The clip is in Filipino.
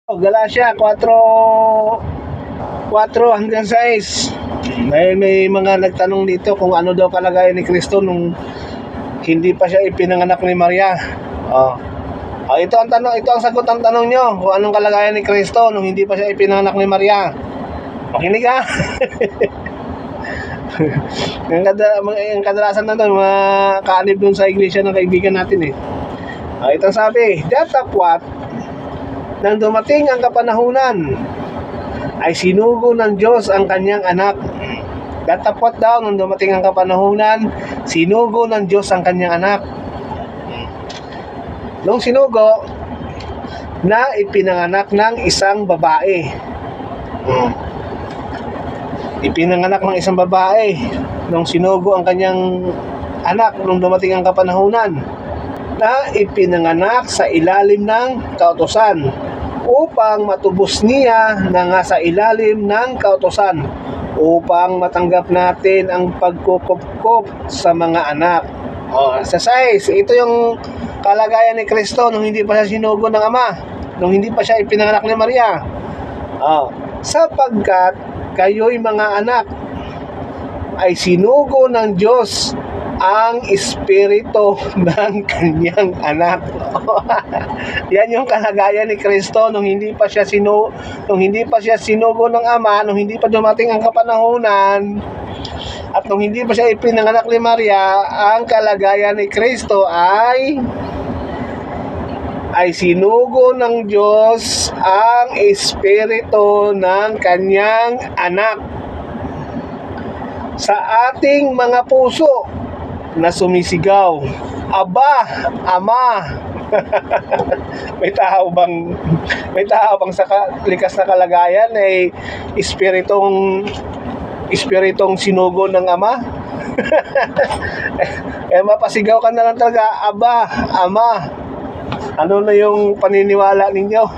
Galatia 4:4 hanggang 6. Dahil may mga nagtanong dito kung ano daw kalagayan ni Kristo nung hindi pa siya ipinanganak ni Maria. Ito ang tanong, ito ang sagot ng tanong nyo, kung anong kalagayan ni Kristo nung hindi pa siya ipinanganak ni Maria. Makinig ha. Ang kadalasan na doon, mga kaanib doon sa iglesia ng kaibigan natin eh. Ito sabi, datapwat nang dumating ang kapanahunan ay sinugo ng Diyos ang kanyang anak. Datapwat daw nang dumating ang kapanahunan, sinugo ng Diyos ang kanyang anak. Nung sinugo, na ipinanganak ng isang babae. Ipinanganak ng isang babae nung sinugo ang kanyang anak nung dumating ang kapanahunan, na ipinanganak sa ilalim ng kautusan upang matubos niya na nga sa ilalim ng kautusan upang matanggap natin ang pagkukupkup sa mga anak. Sa 6, ito yung kalagayan ni Kristo nung hindi pa siya sinugo ng Ama, nung hindi pa siya ipinanganak ni Maria. Sapagkat kayo'y mga anak, ay sinugo ng Diyos ang espiritu ng kanyang anak. Yan yung kalagayan ni Kristo nung hindi pa siya sinugo ng Ama, nung hindi pa dumating ang kapanahunan, at nung hindi pa siya ipinanganak ni Maria. Ang kalagayan ni Kristo ay sinugo ng Diyos ang espiritu ng kanyang anak sa ating mga puso na sumisigaw, Aba, Ama. may tao bang sa likas na kalagayan ay espiritong sinugo ng Ama? Mapasigaw ka na lang talaga, Aba, Ama. Ano na yung paniniwala ninyo?